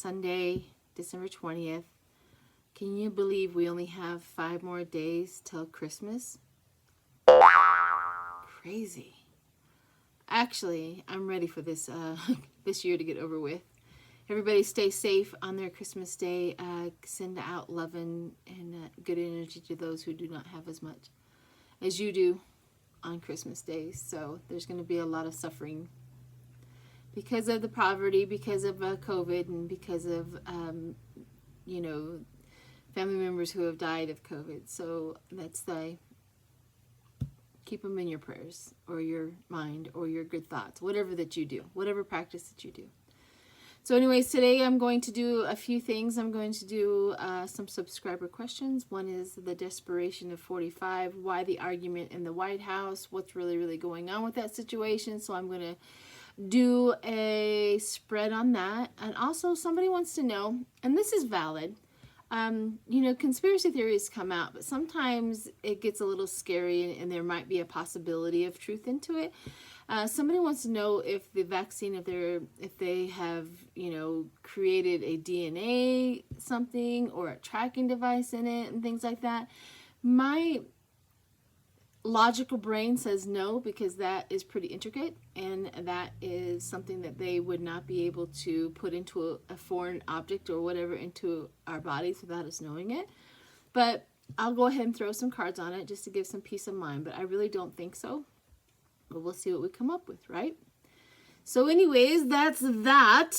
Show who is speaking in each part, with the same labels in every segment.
Speaker 1: Sunday, December 20th. Can you believe we only have 5 more days till Christmas? Crazy. Actually, I'm ready for this this year to get over with. Everybody stay safe on their Christmas day. Send out love and good energy to those who do not have as much as you do on Christmas days. So there's going to be a lot of suffering because of the poverty, because of COVID, and because of, you know, family members who have died of COVID. So that's keep them in your prayers or your mind or your good thoughts, whatever that you do, whatever practice that you do. So anyways, today I'm going to do a few things. I'm going to do some subscriber questions. One is the desperation of 45, why the argument in the White House, what's really going on with that situation. So I'm going to do a spread on that. And also somebody wants to know, and this is valid, you know, conspiracy theories come out, but sometimes it gets a little scary and there might be a possibility of truth into it. Somebody wants to know if the vaccine, if they have, you know, created a DNA something or a tracking device in it and things like that. My logical brain says no, because that is pretty intricate and that is something that they would not be able to put into a foreign object or whatever into our bodies without us knowing it. But I'll go ahead and throw some cards on it just to give some peace of mind, but I really don't think so. But we'll see what we come up with, right? So anyways, that's that.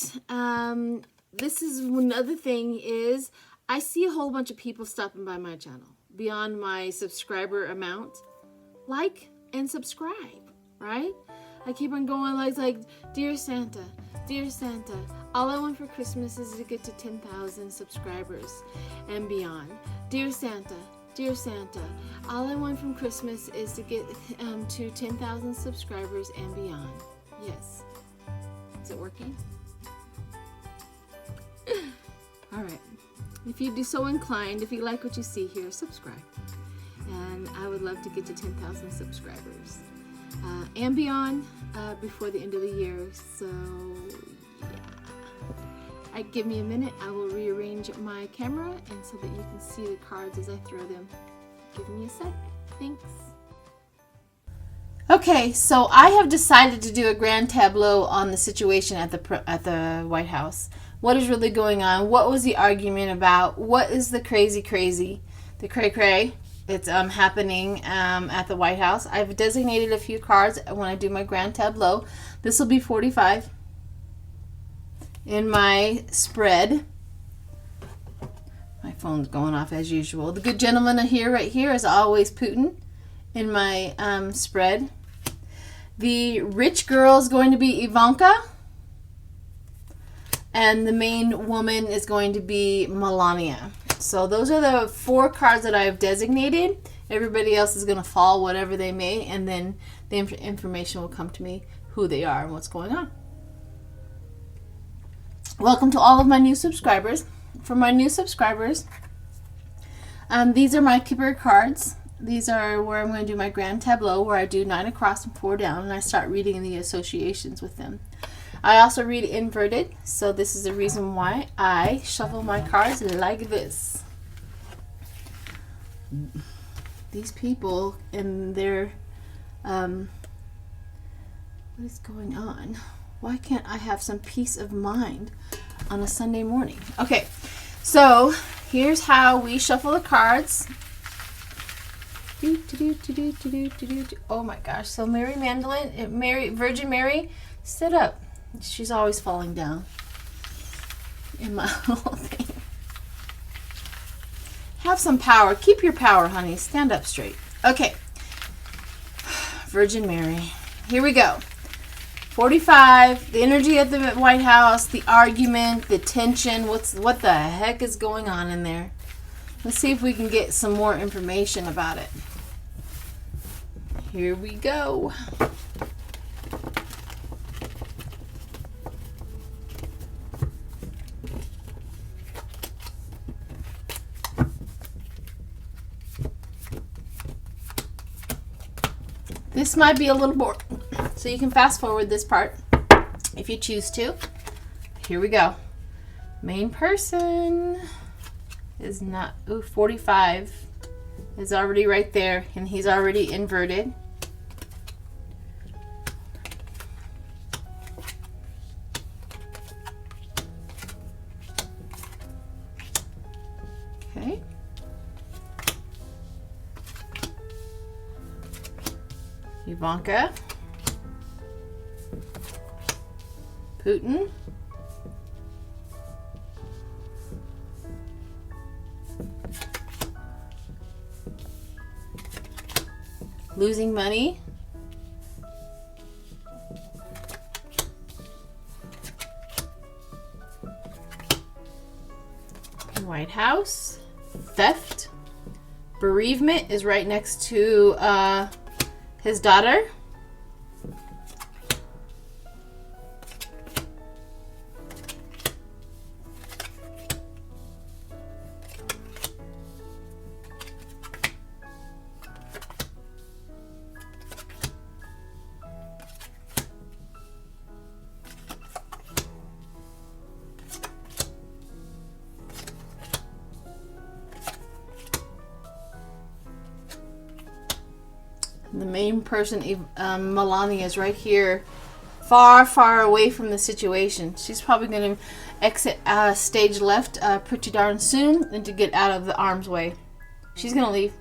Speaker 1: This is another thing is I see a whole bunch of people stopping by my channel beyond my subscriber amount. Like and subscribe, right? I keep on going like, dear Santa, all I want for Christmas is to get to 10,000 subscribers and beyond. Dear Santa, all I want from Christmas is to get to 10,000 subscribers and beyond. Yes. Is it working? All right. If you do so inclined, if you like what you see here, subscribe. And I would love to get to 10,000 subscribers and beyond before the end of the year. So, yeah. Give me a minute. I will rearrange my camera and so that you can see the cards as I throw them. Give me a sec. Thanks. Okay, so I have decided to do a grand tableau on the situation at the White House. What is really going on? What was the argument about? What is the crazy, the cray-cray that's happening at the White House? I've designated a few cards when I do my grand tableau. This will be 45 in my spread. My phone's going off as usual. The good gentleman right here is always Putin in my spread. The rich girl is going to be Ivanka. And the main woman is going to be Melania. So those are the 4 cards that I've designated. Everybody else is going to fall whatever they may. And then the information will come to me, who they are and what's going on. Welcome to all of my new subscribers. For my new subscribers, these are my Kipper cards. These are where I'm going to do my grand tableau, where I do 9 across and 4 down, and I start reading the associations with them. I also read inverted, so this is the reason why I shuffle my cards like this. These people and their, what is going on? Why can't I have some peace of mind on a Sunday morning? Okay, so here's how we shuffle the cards. Oh my gosh, so Mary Magdalene, Virgin Mary, sit up. She's always falling down in my whole thing. Have some power. Keep your power, honey. Stand up straight. Okay. Virgin Mary. Here we go. 45. The energy at the White House. The argument. The tension. What the heck is going on in there? Let's see if we can get some more information about it. Here we go. This might be a little boring, so you can fast forward this part if you choose to. Here we go. Main person is not, 45 is already right there, and he's already inverted. Okay. Ivanka. Putin. Losing money. White House. Theft. Bereavement is right next to his daughter. The main person, Melania, is right here, far, far away from the situation. She's probably going to exit stage left pretty darn soon and to get out of the arm's way. She's going to leave.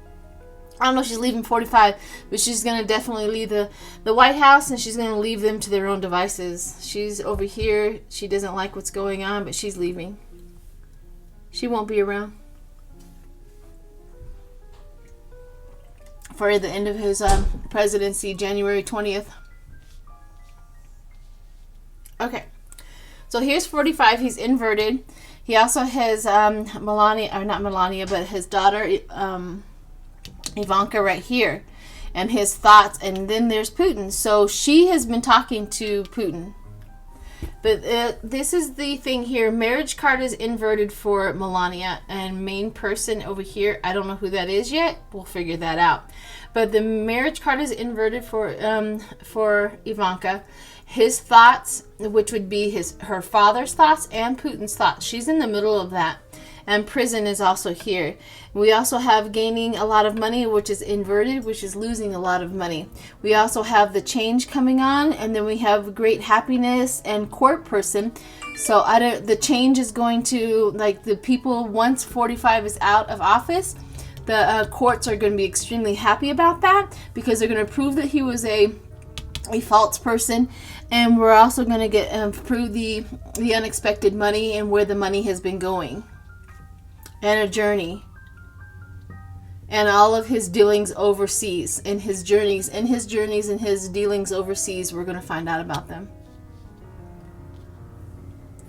Speaker 1: I don't know if she's leaving 45, but she's going to definitely leave the White House, and she's going to leave them to their own devices. She's over here. She doesn't like what's going on, but she's leaving. She won't be around for the end of his presidency, January 20th. Okay, so here's 45. He's inverted. He also has Melania, or not Melania, but his daughter Ivanka right here, and his thoughts. And then there's Putin. So she has been talking to Putin. But this is the thing here. Marriage card is inverted for Melania, and main person over here, I don't know who that is yet. We'll figure that out. But the marriage card is inverted for Ivanka. His thoughts, which would be her father's thoughts and Putin's thoughts. She's in the middle of that. And prison is also here. We also have gaining a lot of money, which is inverted, which is losing a lot of money. We also have the change coming on, and then we have great happiness and court person. So the change is going to, like, the people, once 45 is out of office, the courts are going to be extremely happy about that, because they're going to prove that he was a false person. And we're also going to get prove the unexpected money and where the money has been going. And a journey. And all of his dealings overseas. And his journeys and his dealings overseas. We're going to find out about them.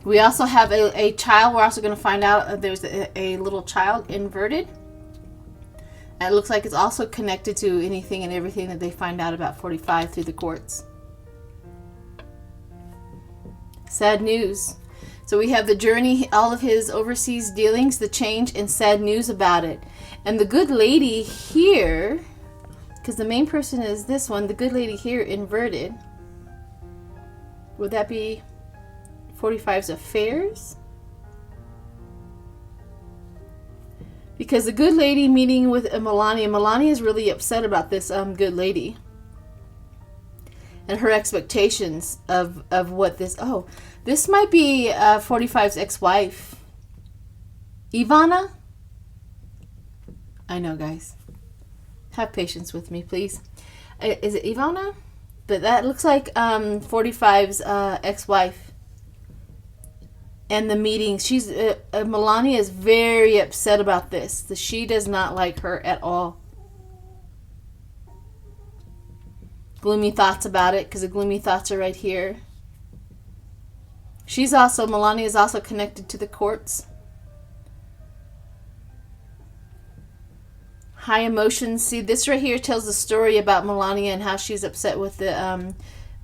Speaker 1: We also have a child. We're also going to find out there's a little child inverted. And it looks like it's also connected to anything and everything that they find out about 45 through the courts. Sad news. So we have the journey, all of his overseas dealings, the change, and sad news about it. And the good lady here, because the main person is this one, the good lady here inverted. Would that be 45's affairs? Because the good lady meeting with Melania. Melania is really upset about this good lady. And her expectations of what this... Oh, this might be 45's ex-wife. Ivana? I know, guys. Have patience with me, please. Is it Ivana? But that looks like 45's ex-wife. And the meeting. She's Melania is very upset about this. She does not like her at all. Gloomy thoughts about it, because the gloomy thoughts are right here. Melania is also connected to the courts. High emotions. See, this right here tells the story about Melania and how she's upset with the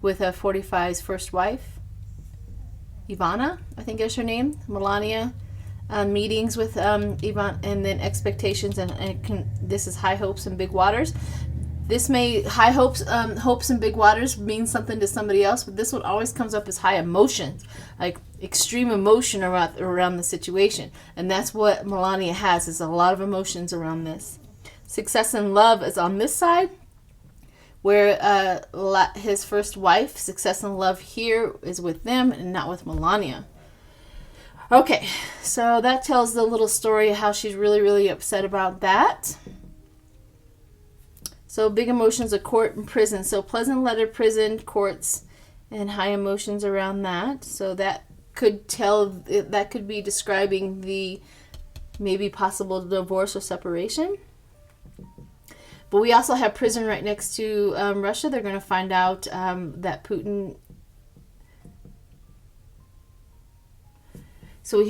Speaker 1: with 45's first wife, Ivana, I think is her name. Melania. Meetings with Ivan, and then expectations, and this is high hopes and big waters. This may, high hopes and big waters mean something to somebody else, but this one always comes up as high emotions. Like, extreme emotion around the situation. And that's what Melania has, is a lot of emotions around this. Success and love is on this side, where his first wife, success and love here, is with them and not with Melania. Okay, so that tells the little story of how she's really, really upset about that. So big emotions of court and prison. So pleasant letter, prison, courts, and high emotions around that. So that could be describing the maybe possible divorce or separation. But we also have prison right next to Russia. They're going to find out that Putin... So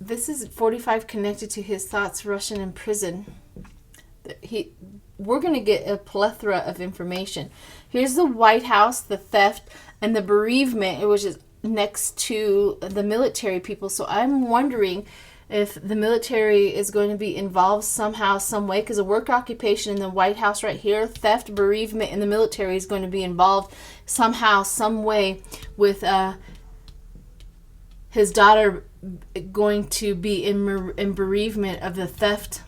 Speaker 1: this is 45 connected to his thoughts, Russian in prison. We're going to get a plethora of information. Here's the White House, the theft, and the bereavement, which is next to the military people. So I'm wondering if the military is going to be involved somehow, some way, because a work occupation in the White House right here, theft, bereavement, and the military is going to be involved somehow, some way with his daughter going to be in bereavement of the theft.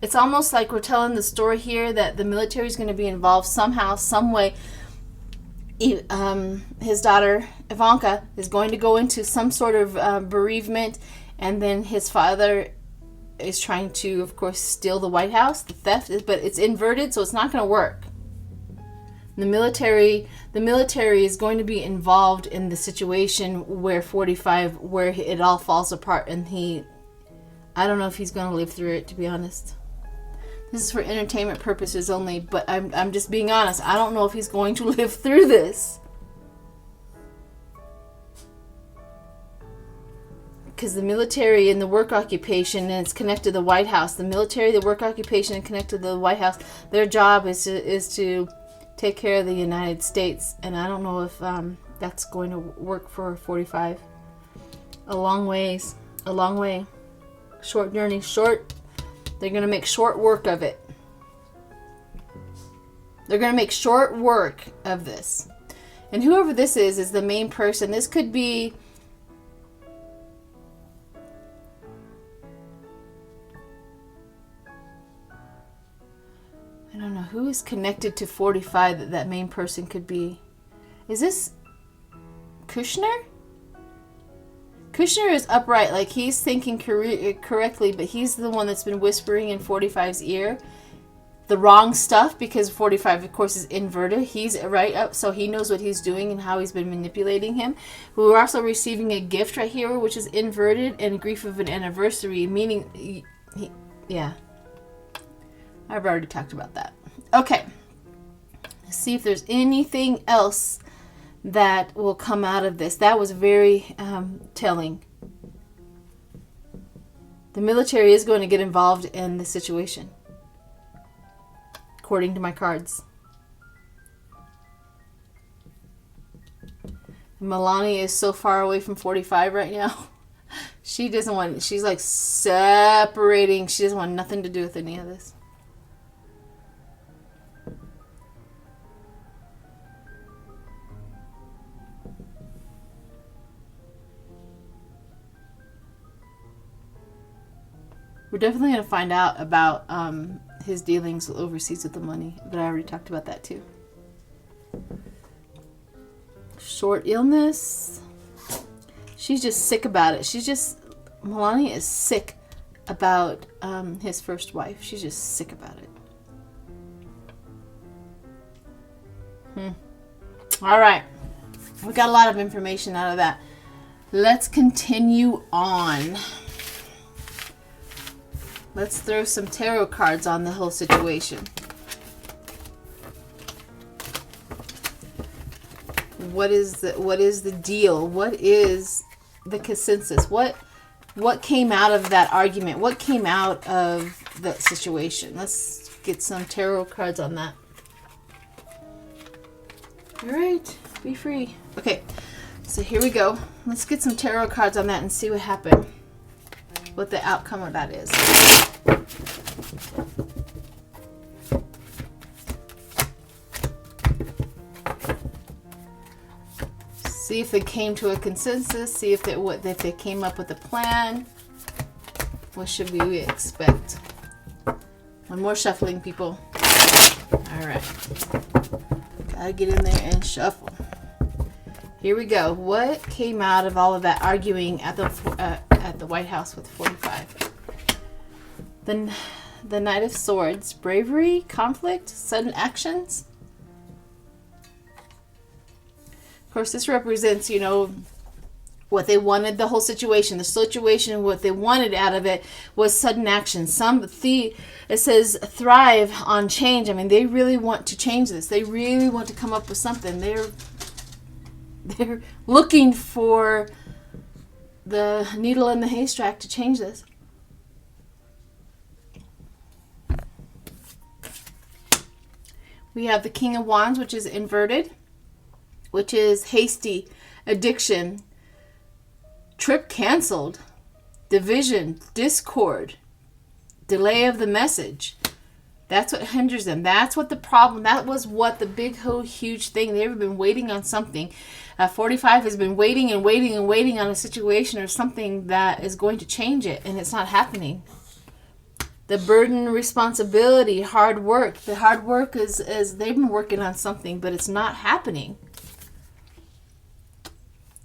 Speaker 1: It's almost like we're telling the story here that the military is going to be involved somehow, some way. His daughter, Ivanka, is going to go into some sort of bereavement, and then his father is trying to, of course, steal the White House, the theft, but it's inverted, so it's not going to work. The military is going to be involved in the situation where it all falls apart, and I don't know if he's going to live through it, to be honest. This is for entertainment purposes only, but I'm just being honest. I don't know if he's going to live through this. Because the military and the work occupation, and it's connected to the White House. The military, the work occupation, and connected to the White House. Their job is to take care of the United States, and I don't know if that's going to work for 45. A long way. Short journey, they're going to make short work of it. They're going to make short work of this. And whoever this is the main person. This could be... I don't know who is connected to 45 that main person could be. Is this Kushner? Kushner is upright, like he's thinking correctly, but he's the one that's been whispering in 45's ear the wrong stuff, because 45, of course, is inverted. He's right up, so he knows what he's doing and how he's been manipulating him. We're also receiving a gift right here, which is inverted, and grief of an anniversary, meaning, yeah. I've already talked about that. Okay. Let's see if there's anything else that will come out of this. That was very telling. The military is going to get involved in the situation, according to my cards. Melania is so far away from 45 right now. She's like separating. She doesn't want nothing to do with any of this. We're definitely going to find out about his dealings overseas with the money, but I already talked about that too. Short illness. She's just sick about it. Melania is sick about his first wife. She's just sick about it. All right. We got a lot of information out of that. Let's continue on. Let's throw some tarot cards on the whole situation. What is the deal? What is the consensus? What came out of that argument? What came out of that situation? Let's get some tarot cards on that. All right, be free. Okay, so here we go. Let's get some tarot cards on that and see what happened. What the outcome of that is. See if they came to a consensus. See if they came up with a plan. What should we expect? One more shuffling, people. All right. Gotta get in there and shuffle. Here we go. What came out of all of that arguing at the White House with 45? The Knight of Swords. Bravery, conflict, sudden actions. Of course, this represents, you know, what they wanted, the whole situation. The situation, what they wanted out of it was sudden action. It says thrive on change. I mean, they really want to change this. They really want to come up with something. They're looking for the needle in the haystack to change this. We have the King of Wands, which is inverted, which is hasty, addiction, trip canceled, division, discord, delay of the message. That's what hinders them. That's what the problem, that was what the big, huge thing. They've been waiting on something. 45 has been waiting and waiting and waiting on a situation or something that is going to change it, and it's not happening. The burden, responsibility, hard work. The hard work is they've been working on something, but it's not happening.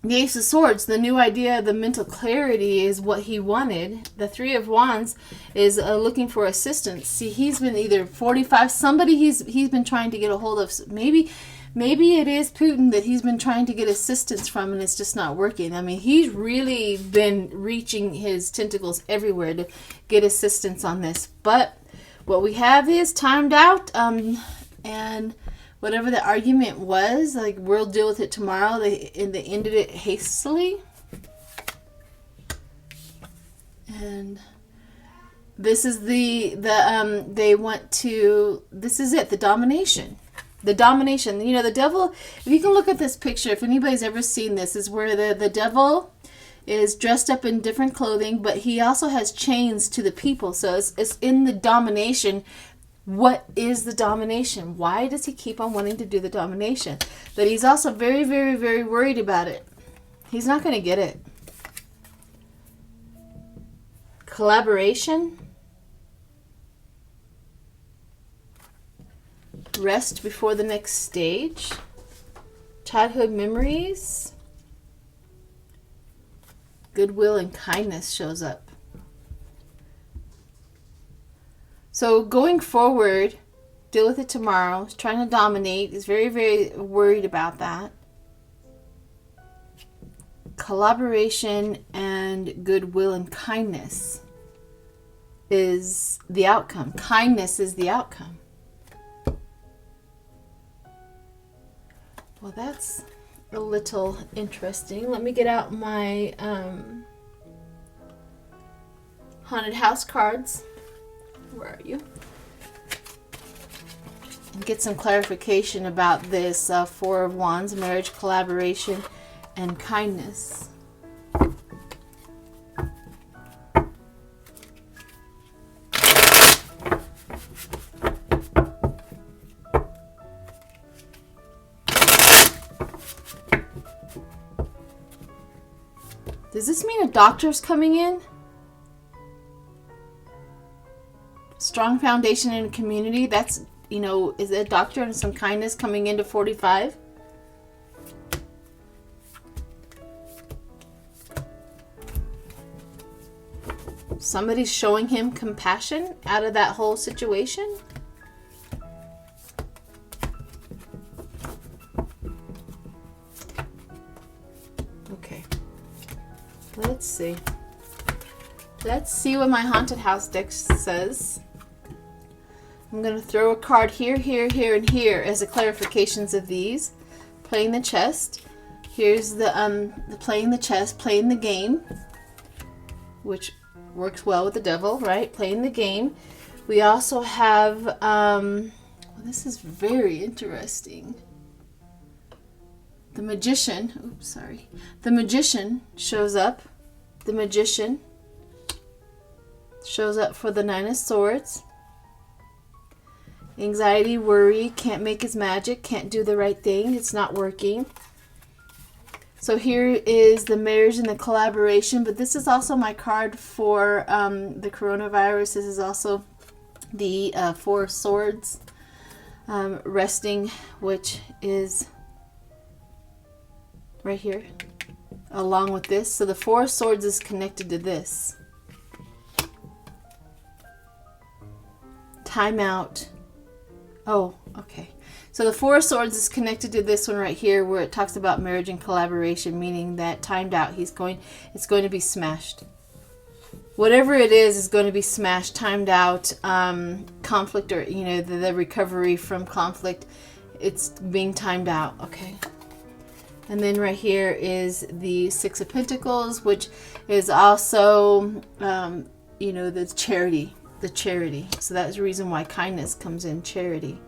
Speaker 1: The Ace of Swords, the new idea, the mental clarity is what he wanted. The Three of Wands is looking for assistance. See, he's been either 45, somebody he's been trying to get a hold of. Maybe it is Putin that he's been trying to get assistance from, and it's just not working. I mean, he's really been reaching his tentacles everywhere to get assistance on this. But what we have is timed out, and whatever the argument was, like, we'll deal with it tomorrow. They ended it hastily. And this is they want to, this is it, the domination. The domination. You know, the devil, if you can look at this picture, if anybody's ever seen this, is where the devil is dressed up in different clothing, but he also has chains to the people. So it's in the domination. What is the domination? Why does he keep on wanting to do the domination? But he's also very, very, very worried about it. He's not going to get it. Collaboration. Rest before the next stage. Childhood memories. Goodwill and kindness shows up. So going forward, deal with it tomorrow. He's trying to dominate. He's very, very worried about that. Collaboration and goodwill and kindness is the outcome. Kindness is the outcome. Well, that's a little interesting. Let me get out my haunted house cards. Where are you? And get some clarification about this Four of Wands, marriage, collaboration, and kindness. Does this mean a doctor's coming in? Strong foundation in a community. That's, you know, is a doctor and some kindness coming into 45? Somebody's showing him compassion out of that whole situation. Okay. Let's see. Let's see what my haunted house deck says. I'm going to throw a card here, here, here, and here as the clarifications of these. Playing the chest. Here's the playing the chess, playing the game, which works well with the devil, right? Playing the game. We also have, well, this is very interesting. The magician, oops, sorry. The magician shows up. The magician shows up for the Nine of Swords. Anxiety, worry, can't make his magic, can't do the right thing, it's not working. So here is the marriage and the collaboration, but this is also my card for the coronavirus. This is also the Four of Swords resting, which is right here, along with this. So the Four of Swords is connected to this. Time out. Oh, okay. So the Four of Swords is connected to this one right here, where it talks about marriage and collaboration, meaning that timed out, it's going to be smashed. Whatever it is going to be smashed, timed out, conflict, or, you know, the recovery from conflict, it's being timed out, okay? And then right here is the Six of Pentacles, which is also, you know, the charity. So that's the reason why kindness comes in, charity.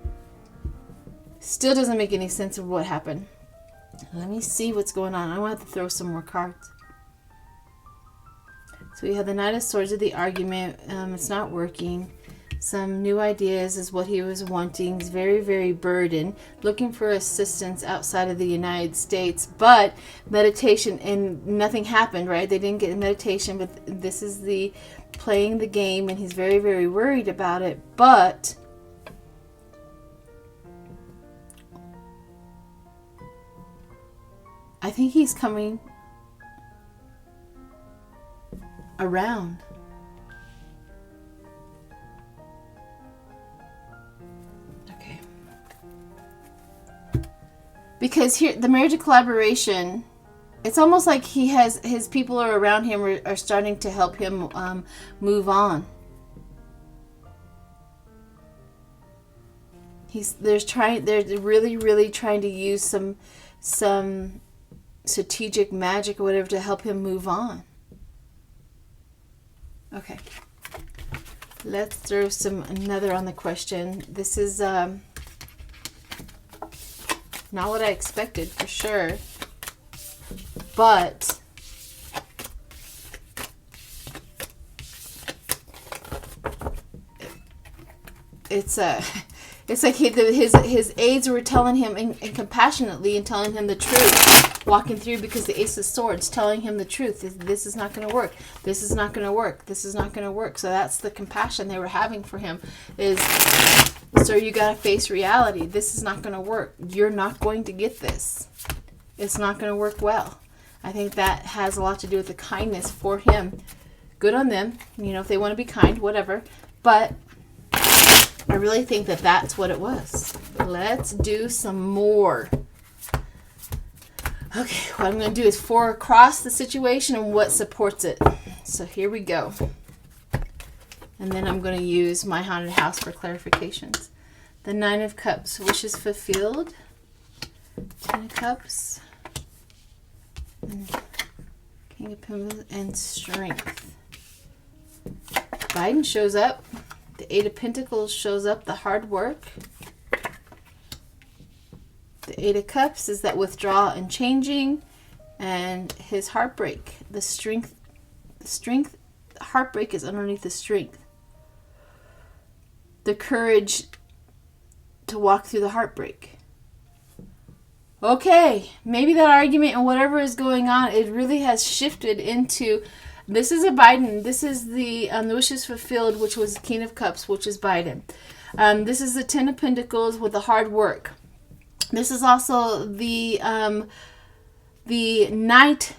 Speaker 1: Still doesn't make any sense of what happened. Let me see what's going on. I want to throw some more cards. So we have the Knight of Swords of the argument. It's not working. Some new ideas is what he was wanting. He's very, very burdened, looking for assistance outside of the United States. But meditation, and nothing happened, right? They didn't get meditation, but this is the playing the game, and he's very, very worried about it. But I think he's coming around. Okay. Because here, the marriage of collaboration, it's almost like he has, his people are around him are starting to help him move on. They're really, really trying to use some strategic magic or whatever to help him move on. Okay, let's throw another on the question. This is not what I expected, for sure, but it's like his aides were telling him and compassionately and telling him the truth, walking through, because the Ace of Swords telling him the truth. This is not going to work. This is not going to work. This is not going to work. So that's the compassion they were having for him, is, sir, you got to face reality. This is not going to work. You're not going to get this. It's not going to work well. I think that has a lot to do with the kindness for him. Good on them. You know, if they want to be kind, whatever. But I really think that that's what it was. Let's do some more. Okay, what I'm going to do is forecross the situation and what supports it. So here we go. And then I'm going to use my haunted house for clarifications. The Nine of Cups, wishes fulfilled. Ten of Cups. And King of Pentacles and Strength. Biden shows up. The Eight of Pentacles shows up, the hard work. The Eight of Cups is that withdrawal and changing, and his heartbreak. The strength, heartbreak is underneath the strength. The courage to walk through the heartbreak. Okay, maybe that argument and whatever is going on, it really has shifted into, this is a Biden. This is the wishes fulfilled, which was King of Cups, which is Biden. This is the Ten of Pentacles with the hard work. This is also the Knight,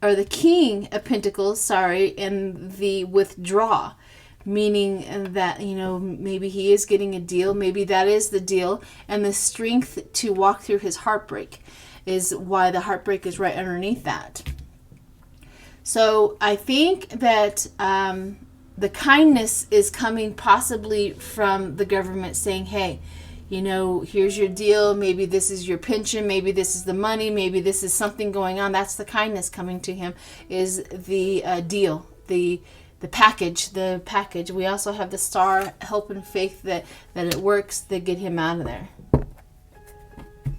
Speaker 1: or the King of Pentacles, sorry, and the withdraw, meaning that, you know, maybe he is getting a deal. Maybe that is the deal. And the strength to walk through his heartbreak is why the heartbreak is right underneath that. So I think that the kindness is coming possibly from the government saying, hey, you know, here's your deal. Maybe this is your pension. Maybe this is the money. Maybe this is something going on. That's the kindness coming to him, is the deal, the package. We also have the Star, hope and faith that it works, that get him out of there.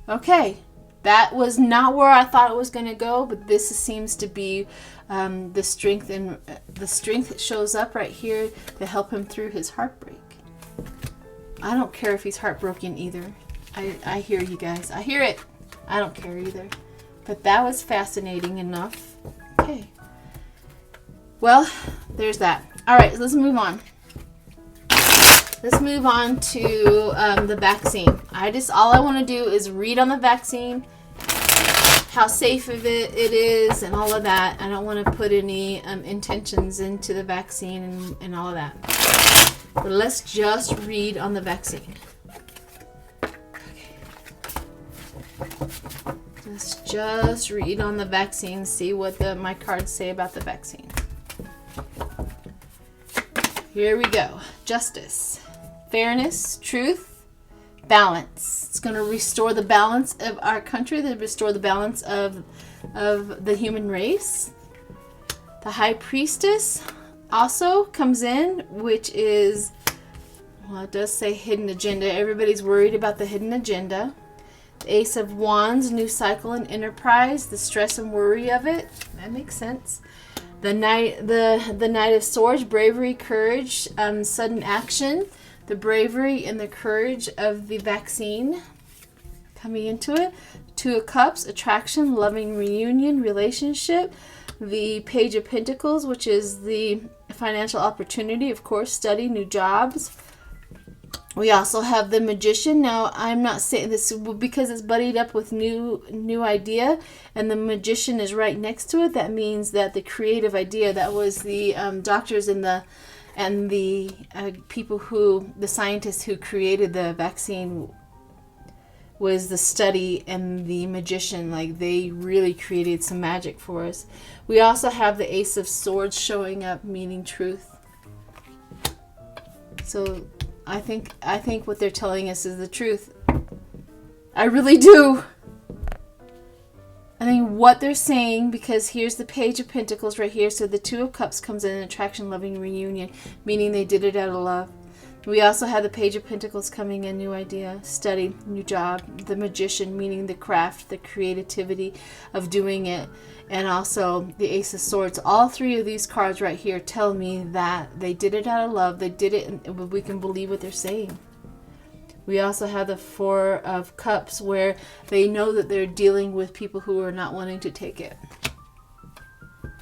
Speaker 1: Okay, that was not where I thought it was going to go, but this seems to be the strength, and the strength shows up right here to help him through his heartbreak. I don't care if he's heartbroken either. I hear you guys. I hear it. I don't care either. But that was fascinating enough. Okay. Well, there's that. All right, let's move on. Let's move on to the vaccine. All I want to do is read on the vaccine, how safe of it is, and all of that. I don't want to put any intentions into the vaccine and all of that. But let's just read on the vaccine. Let's just read on the vaccine, see what my cards say about the vaccine. Here we go. Justice, fairness, truth, balance. It's going to restore the balance of our country, to restore the balance of the human race. The High Priestess also comes in, which is, well, it does say hidden agenda. Everybody's worried about the hidden agenda. The Ace of Wands, new cycle and enterprise, the stress and worry of it. That makes sense. The Knight of Swords, bravery, courage, sudden action. The bravery and the courage of the vaccine coming into it. Two of Cups, attraction, loving reunion, relationship. The Page of Pentacles, which is the financial opportunity, of course, study, new jobs. We also have the Magician. Now, I'm not saying this because it's buddied up with new idea, and the Magician is right next to it. That means that the creative idea, that was the doctors and the people the scientists who created the vaccine, was the study and the Magician. Like, they really created some magic for us. We also have the Ace of Swords showing up, meaning truth. So I think what they're telling us is the truth. I really do. I think what they're saying, because here's the Page of Pentacles right here. So the Two of Cups comes in, attraction, loving reunion, meaning they did it out of love. We also have the Page of Pentacles coming in, new idea, study, new job. The Magician, meaning the craft, the creativity of doing it. And also the Ace of Swords. All three of these cards right here tell me that they did it out of love. They did it, and we can believe what they're saying. We also have the Four of Cups, where they know that they're dealing with people who are not wanting to take it.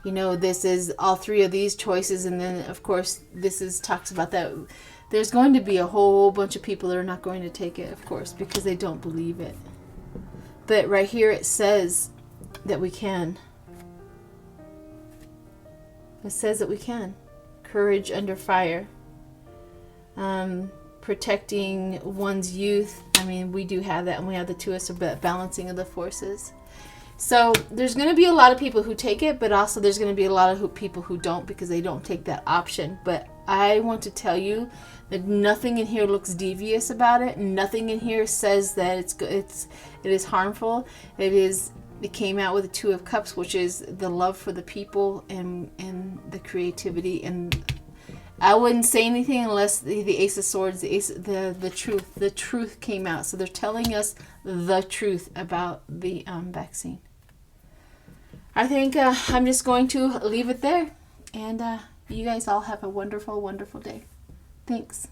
Speaker 1: You know, this is all three of these choices, and then, of course, talks about that. There's going to be a whole bunch of people that are not going to take it, of course, because they don't believe it. But right here it says that we can. It says that we can. Courage under fire. Protecting one's youth. I mean, we do have that, and we have the Two of balancing of the forces. So there's going to be a lot of people who take it, but also there's going to be a lot of people who don't, because they don't take that option. But I want to tell you that nothing in here looks devious about it. Nothing in here says that it is harmful. It came out with the Two of Cups, which is the love for the people and the creativity. And I wouldn't say anything unless the Ace of Swords, the truth came out. So they're telling us the truth about the vaccine. I think I'm just going to leave it there. And you guys all have a wonderful, wonderful day. Thanks.